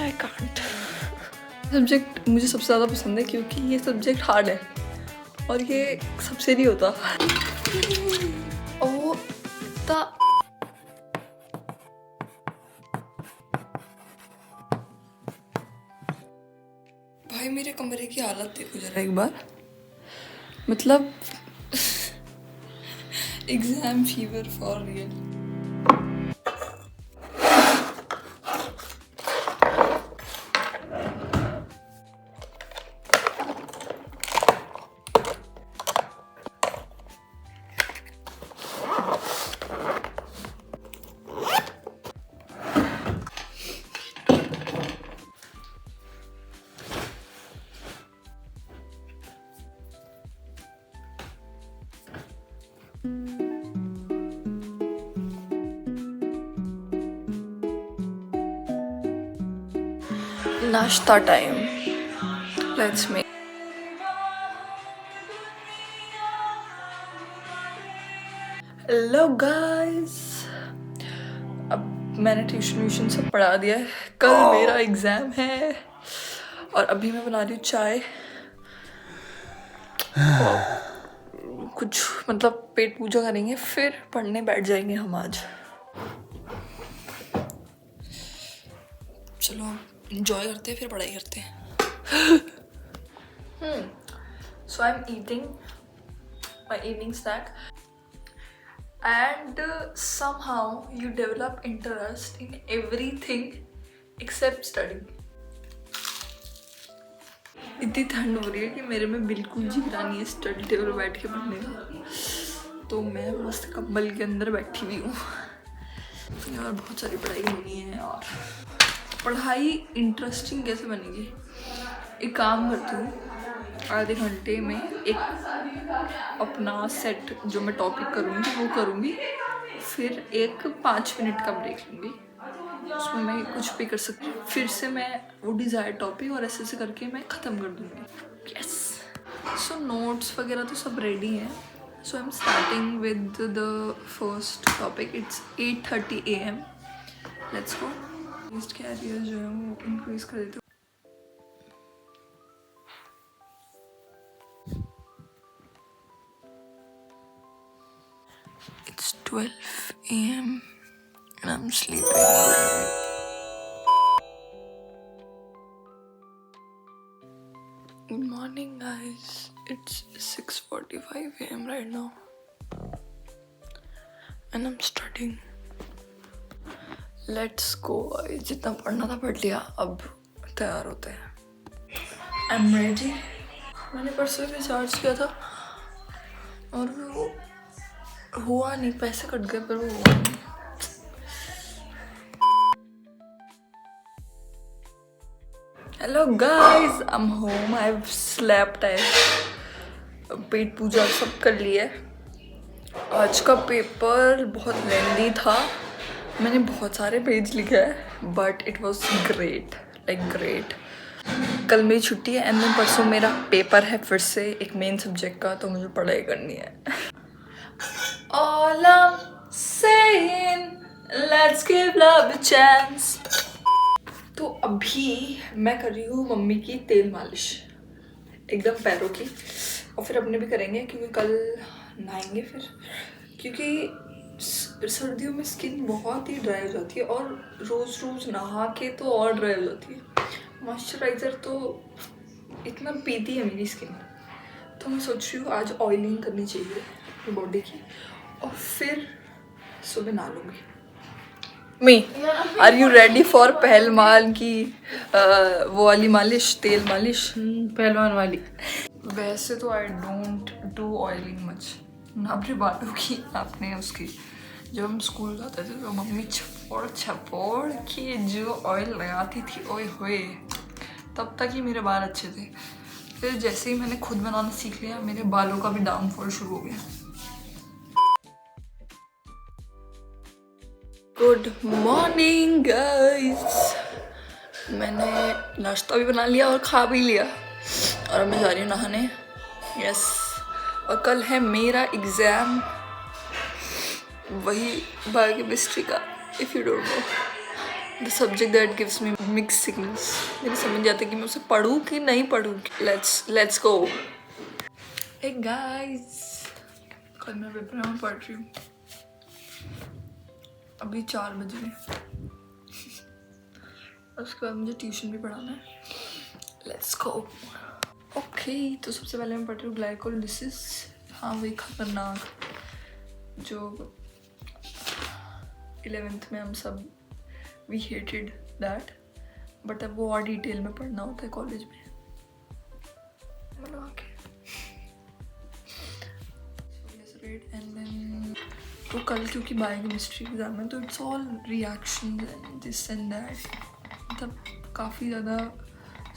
I can't. Subject मुझे सबसे ज़्यादा पसंद है क्योंकि ये सब्जेक्ट हार्ड है और ये सबसे नहीं होता। ओ द भाई मेरे कमरे की हालत देखो जरा एक बार, मतलब एग्जाम फीवर फॉर रियल। नाश्ता time, let's make. Hello guys, अब मैंने ट्यूशन सब पढ़ा दिया है। कल मेरा एग्जाम है और अभी मैं बना रही हूँ चाय। कुछ मतलब पेट पूजा करेंगे फिर पढ़ने बैठ जाएंगे हम आज। चलो एंजॉय करते हैं फिर पढ़ाई करते हैं। So I am eating my evening snack and somehow you develop interest in everything except studying. इतनी ठंड हो रही है कि मेरे में बिल्कुल जिगरा नहीं है स्टडी टेबल बैठ के पढ़ने का, तो मैं मस्त कंबल के अंदर बैठी हुई हूँ यार। बहुत सारी पढ़ाई करनी है यार। पढ़ाई इंटरेस्टिंग कैसे बनेगी? एक काम करती हूँ, आधे घंटे में एक अपना सेट जो मैं टॉपिक करूँगी वो करूँगी, फिर एक 5 मिनट का ब्रेक लूँगी, उसमें मैं कुछ भी कर सकती हूँ, फिर से मैं वो डिज़ायर टॉपिक और ऐसे करके मैं ख़त्म कर दूँगी। यस। सो नोट्स वगैरह तो सब रेडी हैं। So I am starting with the first topic. It's 8:30 AM। Let's go. List career जो है वो इंक्रीज कर देते। It's 12 AM and I'm sleeping already. Good morning guys. It's 6:45 AM right now and I'm studying. Let's go guys. जितना पढ़ना था पढ़ लिया, अब तैयार होते हैं। I'm ready. मैंने परसों भी चार्ज किया था और वो हुआ नहीं, पैसे कट गए पर वो हुआ नहीं। Hello guys, I am home. I have slept. पेट पूजा सब कर लिया। आज का पेपर बहुत लेंदी था, मैंने बहुत सारे पेज लिखे हैं, but it was great, like great. कल मेरी छुट्टी है एंड देन परसों मेरा पेपर है फिर से एक मेन सब्जेक्ट का, तो मुझे पढ़ाई करनी है। All I'm saying, let's give love a chance. तो अभी मैं कर रही हूँ मम्मी की तेल मालिश एकदम पैरों की, और फिर अपने भी करेंगे क्योंकि कल नहाएंगे फिर, क्योंकि सर्दियों में स्किन बहुत ही ड्राई हो जाती है और रोज़ रोज़ नहा के तो और ड्राई हो जाती है। मॉइस्चराइज़र तो इतना पीती है मेरी स्किन, तो मैं सोच रही हूँ आज ऑयलिंग करनी चाहिए बॉडी की और फिर सुबह नहा लूँगी। मी, आर यू रेडी फॉर पहलवान की वो वाली मालिश, तेल मालिश? पहलवान वाली। वैसे तो I don't do oiling much, ना अपने बालों की ना अपने उसकी। जब हम स्कूल जाते थे तो मम्मी छपोड़ छपोड़ के जो ऑयल लगाती थी, ओए होए, तब तक ही मेरे बाल अच्छे थे। फिर जैसे ही मैंने खुद बनाना सीख लिया, मेरे बालों का भी डाउनफॉल शुरू हो गया। गुड मॉर्निंग गाइस, मैंने नाश्ता भी बना लिया और खा भी लिया और मैं जा रही हूँ नहाने। यस, और कल है मेरा एग्ज़ाम, वही बायोकेमिस्ट्री का, if you don't know. The subject that gives me mix signals. मेरी समझ जाता है कि मैं उसे पढ़ूँ कि नहीं पढ़ूँ। Let's go. हे गाइस, कल मैं पेपर में पढ़ रही हूँ। अभी 4 बज गए। उसके बाद मुझे ट्यूशन भी पढ़ाना है। Let's go. ओके, तो सबसे पहले मैं पढ़ रही हूँ ग्लाइकोलिसिस। हाँ, वही खतरनाक जो 11th में हम सब वी हेटेड दैट, बट अब वो और डिटेल में पढ़ना होता है कॉलेज में। एंड देन तो कल क्योंकि बायोकेमिस्ट्री एग्जाम है तो it's all reaction this and that. मतलब काफ़ी ज़्यादा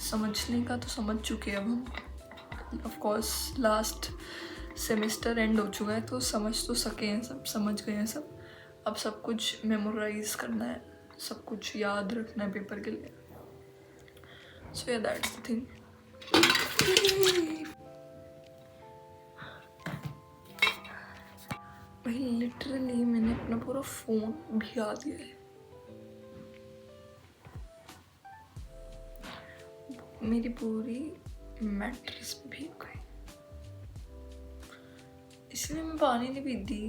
समझने का तो समझ चुके हैं अब हम। Of course last semester and हो चुका है तो समझ तो सके हैं, सब समझ गए हैं सब। अब सब कुछ मेमोराइज करना है, सब कुछ याद रखना है पेपर के लिए। सो या दैट्स द थिंग। भाई लिटरली मैंने अपना पूरा फोन भिगा दिया है। मेरी पूरी मैट्रेस भीग गई, इसलिए मैं पानी नहीं पीती।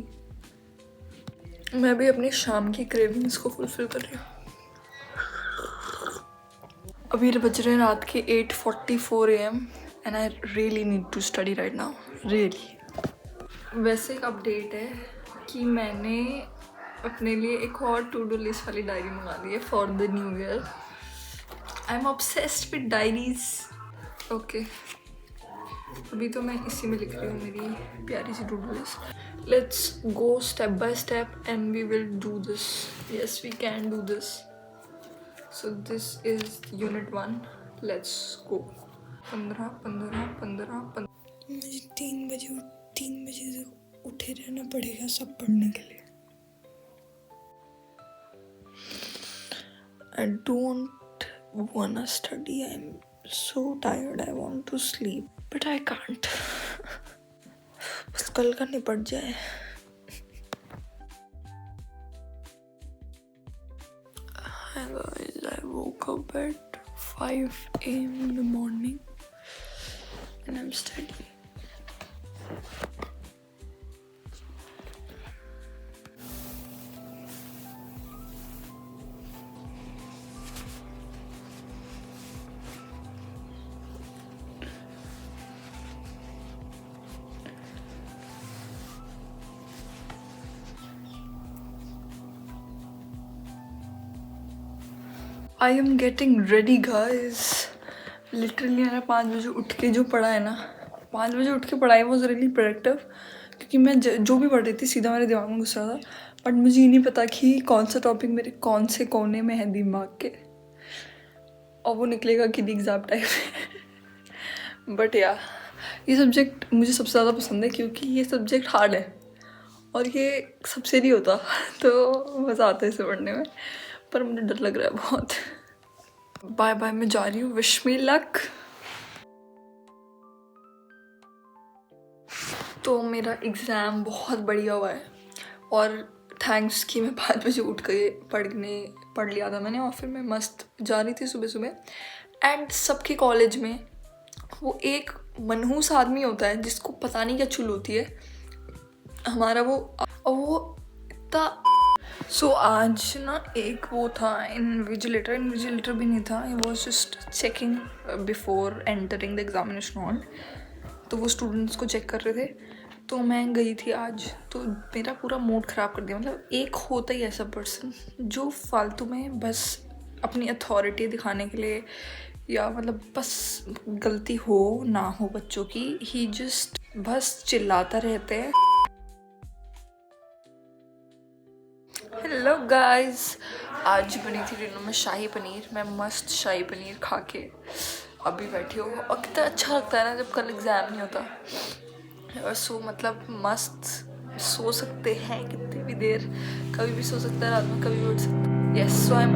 मैं भी अपनी शाम की क्रेविंग्स को फुलफिल कर रही हूँ। अभी बज रहे हैं रात के 8:44 AM and I really need to study right now, really. वैसे एक अपडेट है कि मैंने अपने लिए एक और टू डू लिस्ट वाली डायरी मंगा ली है for the new year. I am obsessed with diaries. Okay, अभी तो मैं इसी में लिख रही हूँ मेरी प्यारी सी to do list. Let's go step by step and we will do this. Yes, we can do this. So this is unit 1। Let's go. 15 15 15 15। मुझे 3 बजे से उठे रहना पड़ेगा सब पढ़ने के लिए। I don't wanna study. I'm so tired. I want to sleep, but I can't. बस कल का निपट जाए। Hi guys, I woke up at 5 AM in the morning and I'm studying. I am getting ready guys. Literally मैंने 5 बजे उठ के जो पढ़ा है ना, 5 बजे उठ के पढ़ाई वॉज रियली प्रोडक्टिव। क्योंकि मैं जो भी पढ़ रही थी सीधा मेरे दिमाग में घुस रहा था, बट मुझे ये नहीं पता कि कौन सा टॉपिक मेरे कौन से कोने में है दिमाग के, और वो निकलेगा कि एग्जाम टाइम। बट या ये सब्जेक्ट मुझे सबसे ज़्यादा पसंद है क्योंकि ये सब्जेक्ट हार्ड है और ये सबसे नहीं होता, तो मज़ा आता है इसे पढ़ने में। पर मुझे डर लग रहा है बहुत। बाय बाय, मैं जा रही हूँ। Wish me luck. तो मेरा एग्ज़ाम बहुत बढ़िया हुआ है और थैंक्स कि मैं 5 बजे उठ के पढ़ लिया था मैंने, और फिर मैं मस्त जा रही थी सुबह सुबह। एंड सबके कॉलेज में वो एक मनहूस आदमी होता है जिसको पता नहीं क्या चुल होती है, हमारा वो इतना। सो आज ना एक वो था इन्विजिलेटर भी नहीं था, वो just checking before entering the examination hall. तो वो स्टूडेंट्स को चेक कर रहे थे, तो मैं गई थी आज, तो मेरा पूरा मूड ख़राब कर दिया। मतलब एक होता ही ऐसा पर्सन जो फालतू में बस अपनी अथॉरिटी दिखाने के लिए, या मतलब बस गलती हो ना हो बच्चों की, ही जस्ट बस चिल्लाता रहते हैं। हेलो गाइस, आज बनी थी डिनर में शाही पनीर। मैं मस्त शाही पनीर खा के अभी बैठी हूँ, और कितना अच्छा लगता है ना जब कल एग्ज़ाम नहीं होता। और सो मतलब मस्त सो सकते हैं कितनी भी देर, कभी भी सो सकता है रात में, कभी भी उठ सकता है। Yes, so I M